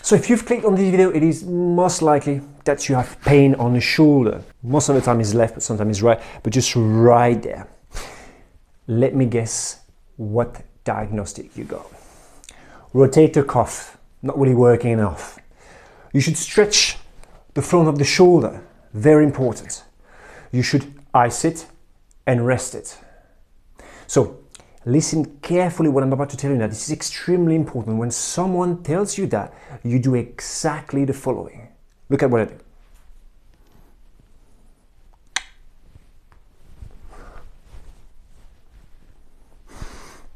So if you've clicked on this video, it is most likely that you have pain on the shoulder. Most of the time it's left, but sometimes it's right, but just right there. Let me guess what diagnostic you got. Rotator cuff, not really working enough. You should stretch the front of the shoulder, very important. You should ice it and rest it. So listen carefully what I'm about to tell you now. This is extremely important. When someone tells you that, you do exactly the following. Look at what I do.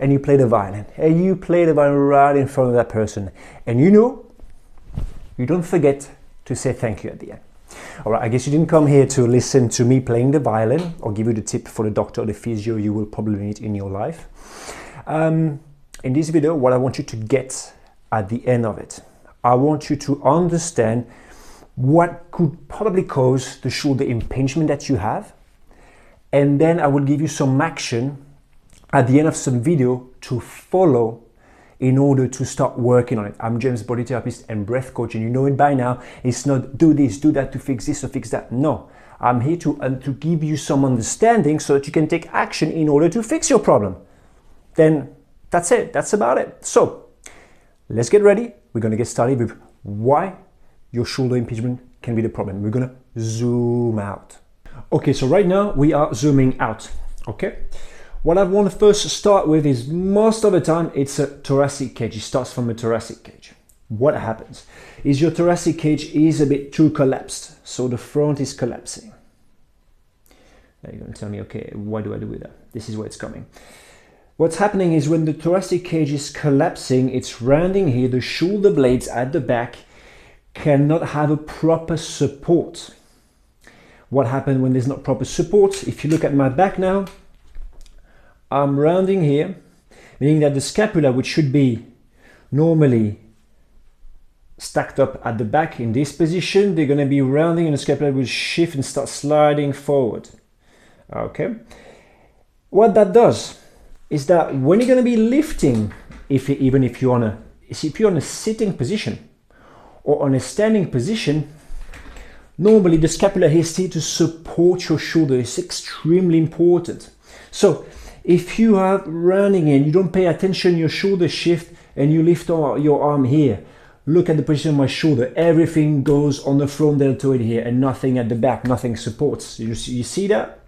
And you play the violin. And you play the violin right in front of that person. And you don't forget to say thank you at the end. All right, I guess you didn't come here to listen to me playing the violin or give you the tip for the doctor or the physio you will probably need in your life. In this video, what I want you to get at the end of it, I want you to understand what could probably cause the shoulder impingement that you have. And then I will give you some action at the end of some video to follow in order to start working on it. I'm James, body therapist and breath coach, and you know it by now. It's not do this, do that to fix this or fix that. No, I'm here to give you some understanding so that you can take action in order to fix your problem. Then that's it, that's about it. So let's get ready. We're gonna get started with why your shoulder impingement can be the problem. We're gonna zoom out. Okay, so right now we are zooming out, okay? What I want to first start with is most of the time it's a thoracic cage. It starts from a thoracic cage. What happens is your thoracic cage is a bit too collapsed. So the front is collapsing. Now you're going to tell me, okay, what do I do with that? This is where it's coming. What's happening is when the thoracic cage is collapsing, it's rounding here. The shoulder blades at the back cannot have a proper support. What happens when there's not proper support? If you look at my back now, I'm rounding here, meaning that the scapula, which should be normally stacked up at the back in this position, they're going to be rounding and the scapula will shift and start sliding forward. Okay. What that does is that when you're going to be lifting, even if you're on a sitting position or on a standing position, normally the scapula is here to support your shoulder. It's extremely important. So if you are running and you don't pay attention, your shoulder shift and you lift your arm here, look at the position of my shoulder. Everything goes on the front deltoid here and nothing at the back, nothing supports. You see that?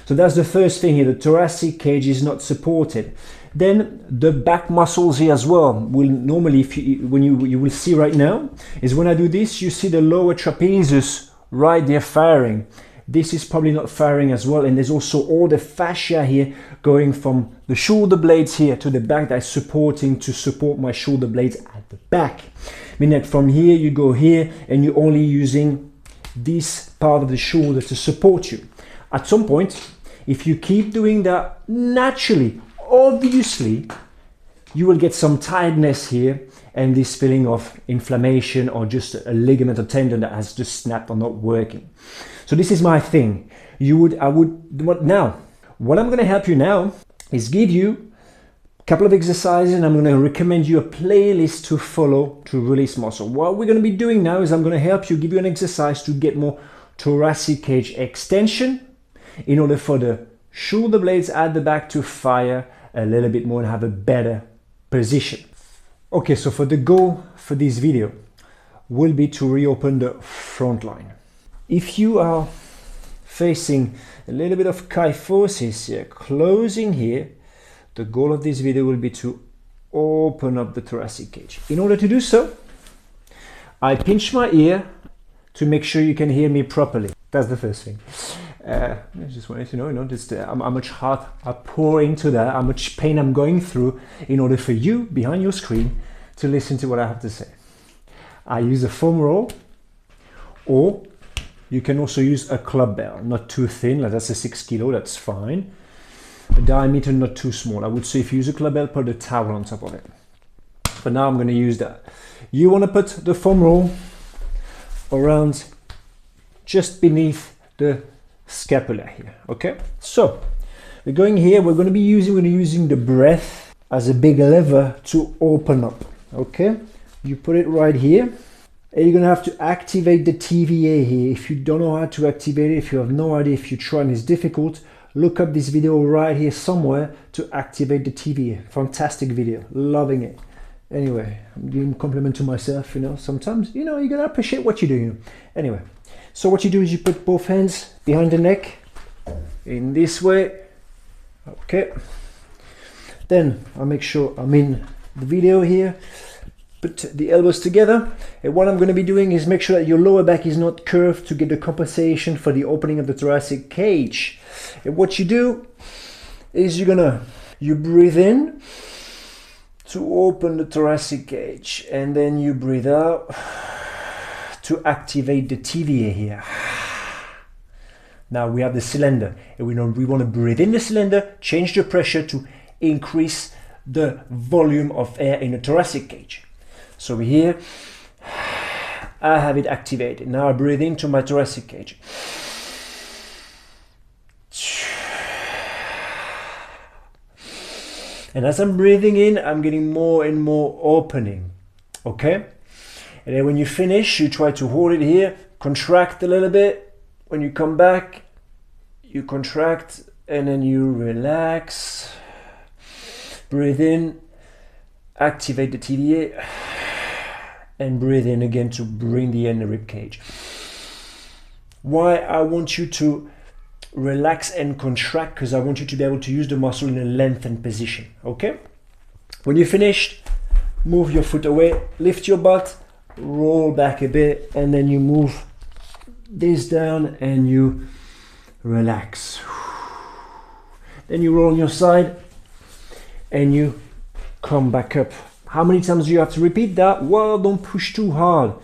So that's the first thing here. The thoracic cage is not supported. Then the back muscles here as well will normally, you will see right now, is when I do this, you see the lower trapezius right there firing. This is probably not firing as well, and there's also all the fascia here going from the shoulder blades here to the back that is supporting to support my shoulder blades at the back. Meaning that from here you go here and you're only using this part of the shoulder to support you. At some point, if you keep doing that naturally, obviously, you will get some tiredness here and this feeling of inflammation or just a ligament or tendon that has just snapped or not working. So this is my thing. What I'm going to help you now is give you a couple of exercises, and I'm going to recommend you a playlist to follow to release muscle. What we're going to be doing now is I'm going to help you, give you an exercise to get more thoracic cage extension in order for the shoulder blades at the back to fire a little bit more and have a better position. Okay, so the goal for this video will be to reopen the front line. If you are facing a little bit of kyphosis here, closing here, the goal of this video will be to open up the thoracic cage. In order to do so, I pinch my ear to make sure you can hear me properly. That's the first thing. I just wanted to know, just how much heart I pour into that, how much pain I'm going through in order for you behind your screen to listen to what I have to say. I use a foam roll, or you can also use a club bell, not too thin, like that's a 6 kilo, that's fine. A diameter not too small. I would say if you use a club bell, put a towel on top of it. But now I'm going to use that. You want to put the foam roll around just beneath the scapula here, okay? So we're going here, we're going to be using the breath as a big lever to open up, okay? You put it right here. And you're going to have to activate the TVA here. If you don't know how to activate it, if you have no idea, if you try and it's difficult, look up this video right here somewhere to activate the TVA. Fantastic video, loving it. Anyway, I'm giving a compliment to myself, you know, sometimes, you know, you're going to appreciate what you do. You know. Anyway, so what you do is you put both hands behind the neck in this way. Okay. Then I'll make sure I'm in the video here. Put the elbows together, and what I'm going to be doing is make sure that your lower back is not curved to get the compensation for the opening of the thoracic cage. And what you do is you breathe in to open the thoracic cage, and then you breathe out to activate the TVA here. Now we have the cylinder, and we want to breathe in the cylinder, change the pressure to increase the volume of air in the thoracic cage. So here, I have it activated. Now I breathe into my thoracic cage. And as I'm breathing in, I'm getting more and more opening. Okay? And then when you finish, you try to hold it here, contract a little bit. When you come back, you contract and then you relax. Breathe in, activate the TVA. And breathe in again to bring the air in the rib cage. Why I want you to relax and contract, because I want you to be able to use the muscle in a lengthened position. Okay? When you're finished, move your foot away, lift your butt, roll back a bit, and then you move this down and you relax. Then you roll on your side and you come back up. How many times do you have to repeat that? Well, don't push too hard.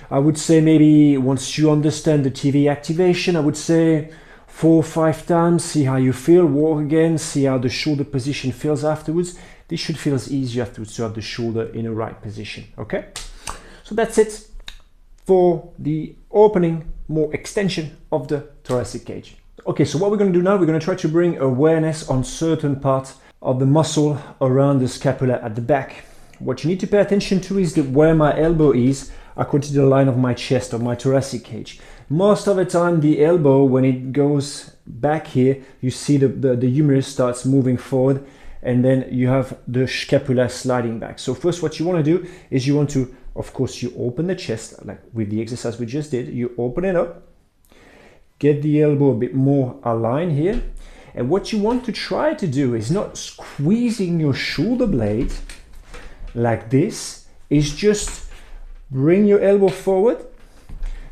I would say maybe once you understand the TV activation, I would say 4 or 5 times. See how you feel. Walk again. See how the shoulder position feels afterwards. This should feel easier afterwards to have the shoulder in a right position. Okay? So that's it for the opening, more extension of the thoracic cage. Okay, so what we're going to do now, we're going to try to bring awareness on certain parts of the muscle around the scapula at the back. What you need to pay attention to is that where my elbow is according to the line of my chest, of my thoracic cage. Most of the time the elbow, when it goes back here, you see the humerus starts moving forward, and then you have the scapula sliding back. So first what you want to do is you want to, of course, you open the chest, like with the exercise we just did. You open it up, get the elbow a bit more aligned here. And what you want to try to do is not squeezing your shoulder blade like this, is just bring your elbow forward,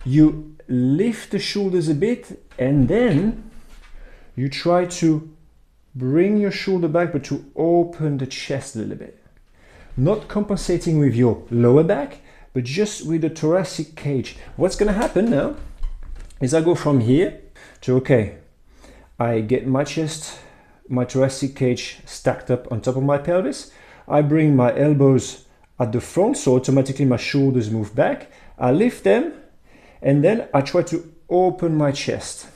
you lift the shoulders a bit, and then you try to bring your shoulder back, but to open the chest a little bit. Not compensating with your lower back, but just with the thoracic cage. What's going to happen now is I go from here to, okay, I get my chest, my thoracic cage stacked up on top of my pelvis. I bring my elbows at the front, so automatically my shoulders move back. I lift them, and then I try to open my chest.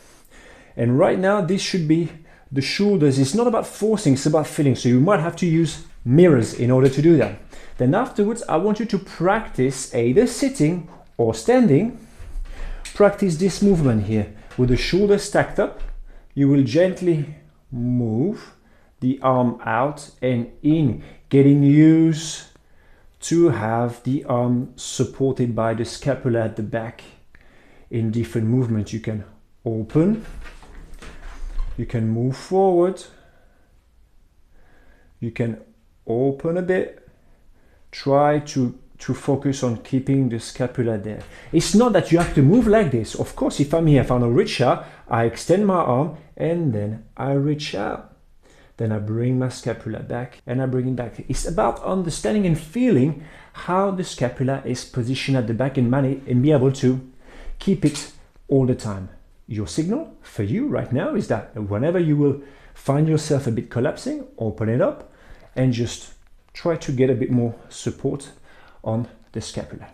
And right now, this should be the shoulders. It's not about forcing, it's about feeling. So you might have to use mirrors in order to do that. Then afterwards, I want you to practice either sitting or standing. Practice this movement here with the shoulders stacked up. You will gently move the arm out and in, getting used to have the arm supported by the scapula at the back. In different movements, you can open, you can move forward, you can open a bit. Try to focus on keeping the scapula there. It's not that you have to move like this. Of course, if I'm here, if I want to reach out, I extend my arm and then I reach out. Then I bring my scapula back and I bring it back. It's about understanding and feeling how the scapula is positioned at the back and be able to keep it all the time. Your signal for you right now is that whenever you will find yourself a bit collapsing, open it up and just try to get a bit more support on the scapula.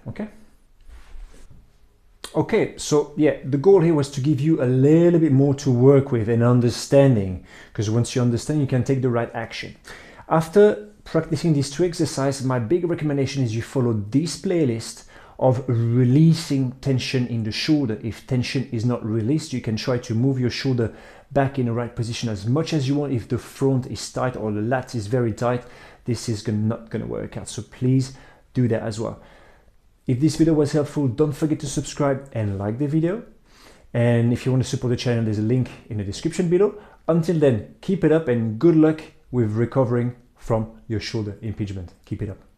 Okay, so yeah, the goal here was to give you a little bit more to work with and understanding, because once you understand, you can take the right action. After practicing these two exercises, my big recommendation is you follow this playlist of releasing tension in the shoulder. If tension is not released, you can try to move your shoulder back in the right position as much as you want. If the front is tight or the lat is very tight, this is not going to work out. So please do that as well. If this video was helpful, don't forget to subscribe and like the video. And if you want to support the channel, there's a link in the description below. Until then, keep it up and good luck with recovering from your shoulder impingement. Keep it up.